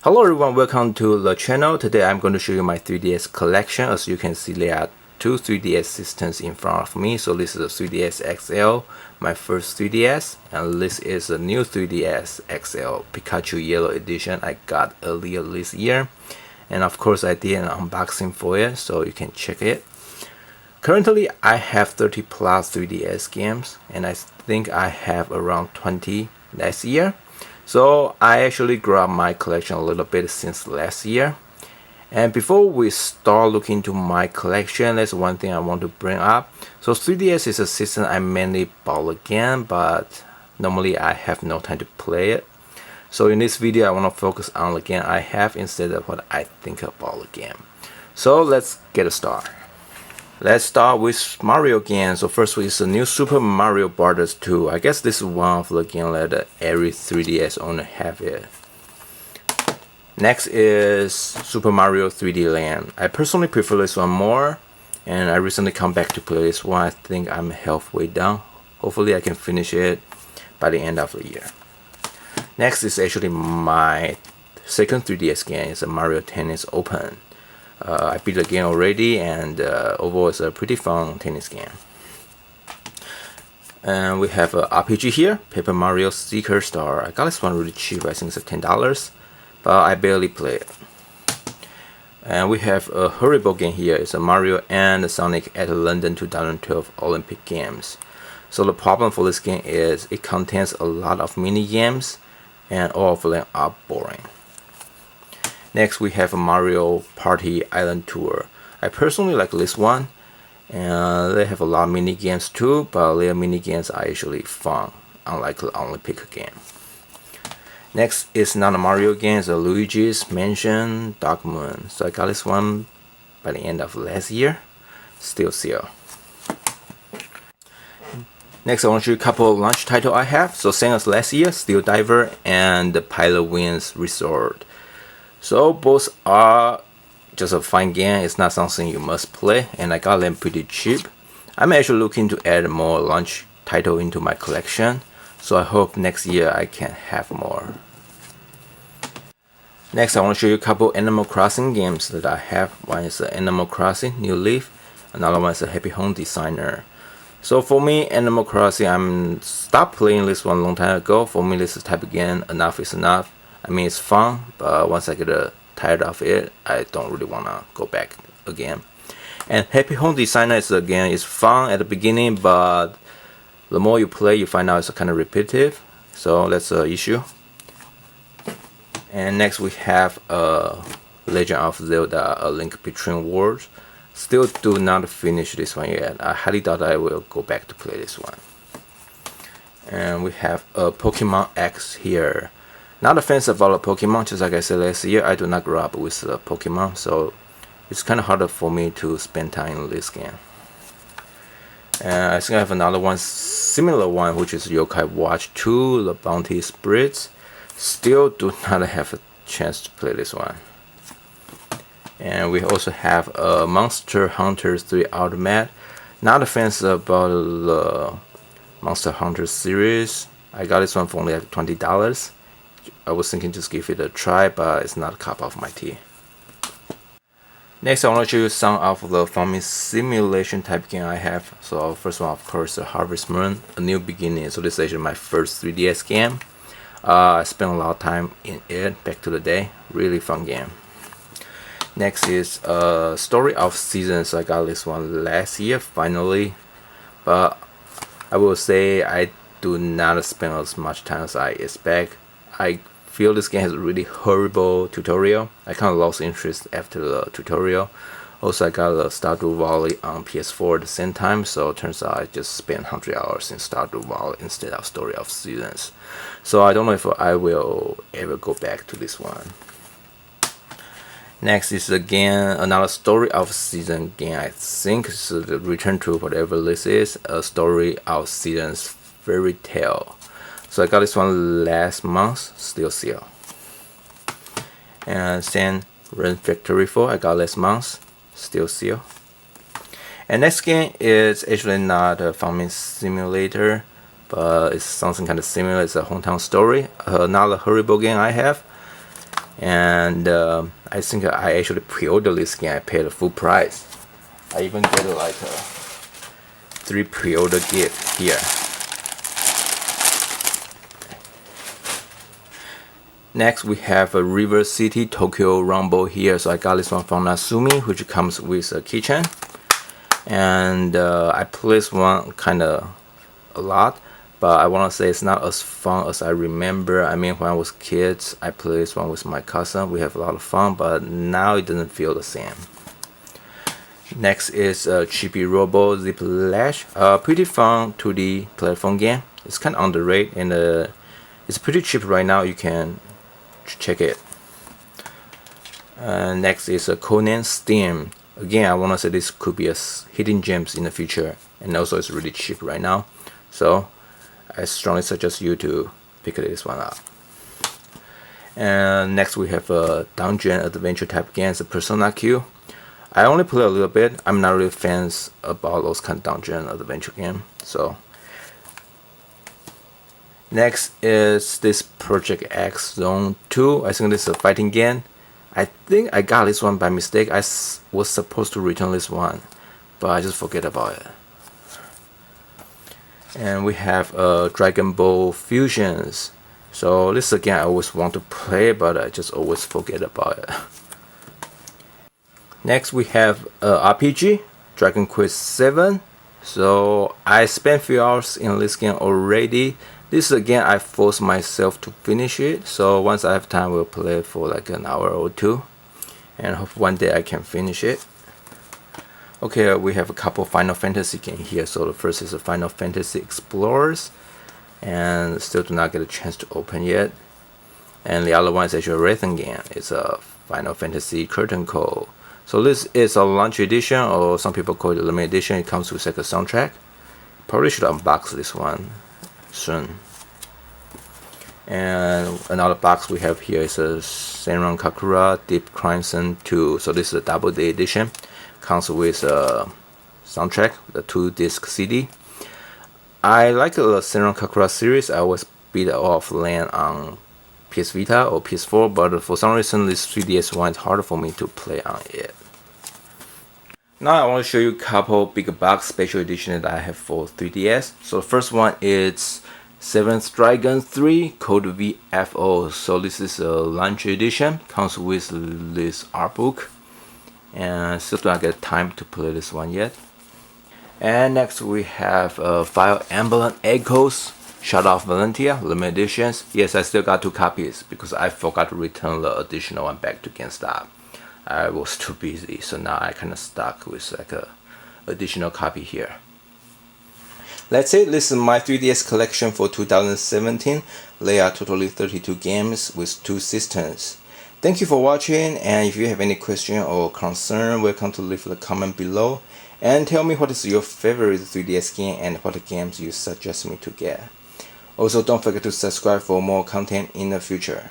Hello everyone, welcome to the channel. Today I'm going to show you my 3DS collection. As you can see, there are two 3DS systems in front of me. So this is a 3DS XL, my first 3DS, and this is a new 3DS XL Pikachu Yellow Edition I got earlier this year. And of course I did an unboxing for it, so you can check it. Currently I have 30 plus 3DS games, and I think I have around 20 last year. So I actually grew up my collection a little bit since last year. And before we start looking into my collection, there's one thing I want to bring up. So 3DS is a system I mainly bought again, but normally I have no time to play it. So in this video I want to focus on the game I have instead of what I think about the game. So let's get started. Let's start with Mario game. So first is the new Super Mario Bros. 2. I guess this is one of the games that every 3DS owner have it. Next is Super Mario 3D Land. I personally prefer this one more, and I recently come back to play this one. I think I'm halfway done. Hopefully I can finish it by the end of the year. Next is actually my second 3DS game. It's a Mario Tennis Open. I beat the game already, and overall it's a pretty fun tennis game. And we have an RPG here, Paper Mario Seeker Star. I got this one really cheap, I think it's $10, but I barely play it. And we have a horrible game here. It's a Mario and Sonic at the London 2012 Olympic Games. So the problem for this game is it contains a lot of mini games, and all of them are boring. Next we have a Mario Party Island Tour. I personally like this one, and they have a lot of mini games too, but their mini games are actually fun, unlike the Olympic game. Next is not a Mario game, it's a Luigi's Mansion Dark Moon. So I got this one by the end of last year, still sale. Next I want to show you a couple of launch titles I have. So same as last year, Steel Diver and the Pilot Wings Resort. So both are just a fun game. It's not something you must play, and I got them pretty cheap. I'm actually looking to add more launch title into my collection, so I hope next year I can have more. Next I want to show you a couple Animal Crossing games that I have. One is Animal Crossing New Leaf, another one is a Happy Home Designer. So for me, Animal Crossing, I'm stopped playing this one a long time ago. For me, this is type of game, enough is enough. I mean, it's fun, but once I get tired of it, I don't really want to go back again. And Happy Home Designer is again, it's fun at the beginning, but the more you play, you find out it's kind of repetitive. So that's an issue. And next we have Legend of Zelda: A Link Between Worlds. Still do not finish this one yet. I highly doubt I will go back to play this one. And we have a Pokemon X here. Not a fan about Pokemon, just like I said last year, I do not grow up with Pokemon, so it's kind of harder for me to spend time in this game. And I think I have another one, similar one, which is Yokai Watch 2, The Bounty Spirits. Still do not have a chance to play this one. And we also have Monster Hunter 3 Ultimate. Not a fan about the Monster Hunter series. I got this one for only like $20. I was thinking just give it a try, but it's not a cup of my tea. Next I want to show you some of the farming simulation type game I have. So first one, of course, Harvest Moon, A New Beginning. So this is actually my first 3DS game. I spent a lot of time in it back to the day. Really fun game. Next is Story of Seasons. So I got this one last year finally, but I will say I do not spend as much time as I expect. I feel this game has a really horrible tutorial. I kind of lost interest after the tutorial. Also, I got the Stardew Valley on PS4 at the same time, so it turns out I just spent 100 hours in Stardew Valley instead of Story of Seasons. So I don't know if I will ever go back to this one. Next is again another Story of Seasons game. I think it's the return to whatever this is, a Story of Seasons fairy tale. So I got this one last month, still sale. And Senran Factory 4, I got last month, still sale. And next game is actually not a farming simulator, but it's something kind of similar. It's a hometown story, another horrible game I have. and I think I actually pre-ordered this game. I paid the full price. I even get like a 3 pre-order gift here. Next we have a River City Tokyo Rumble here. So I got this one from Nasumi, which comes with a keychain, and I play this one kinda a lot, but I want to say it's not as fun as I remember. I mean, when I was kids, I played this one with my cousin. We have a lot of fun, but now it doesn't feel the same. Next is Chibi-Robo Zip Lash. Pretty fun 2D platform game. It's kind of underrated, and it's pretty cheap right now. You can check it. Next is Conan Steam. Again, I want to say this could be a hidden gems in the future, and also it's really cheap right now. So I strongly suggest you to pick this one up. And next we have a dungeon adventure type games, a Persona Q. I only play a little bit. I'm not really fans about those kind of dungeon adventure game. So next is this Project X Zone 2. I think this is a fighting game. I think I got this one by mistake. I was supposed to return this one, but I just forget about it. And we have Dragon Ball Fusions. So this again I always want to play, but I just always forget about it. Next we have RPG, Dragon Quest VII. So I spent a few hours in this game already. This again I force myself to finish it. So once I have time, we'll play it for like an hour or two, and hope one day I can finish it. Okay, we have a couple Final Fantasy games here. So the first is a Final Fantasy Explorers, and still do not get a chance to open yet. And the other one is actually a rhythm game. It's a Final Fantasy Curtain Call. So this is a launch edition, or some people call it a limited edition. It comes with like a soundtrack. Probably should unbox this one soon. And another box we have here is a Senran Kagura Deep Crimson 2. So this is a double day edition. Comes with a soundtrack, the 2-disc CD. I like the Senran Kagura series. I always beat it off land on PS Vita or PS4, but for some reason this 3DS one is harder for me to play on it. Now I want to show you a couple big box special editions that I have for 3DS. So the first one is 7th Dragon 3 code VFO. So this is a launch edition. Comes with this art book, and still do not get time to play this one yet. And next we have Fire Emblem Echoes Shadow of Valentia limited editions. Yes, I still got 2 copies because I forgot to return the additional one back to GameStop. I was too busy, so now I kind of stuck with like a additional copy here. That's it. This is my 3DS collection for 2017. There are totally 32 games with 2 systems. Thank you for watching, and if you have any question or concern, welcome to leave a comment below and tell me what is your favorite 3DS game and what games you suggest me to get. Also, don't forget to subscribe for more content in the future.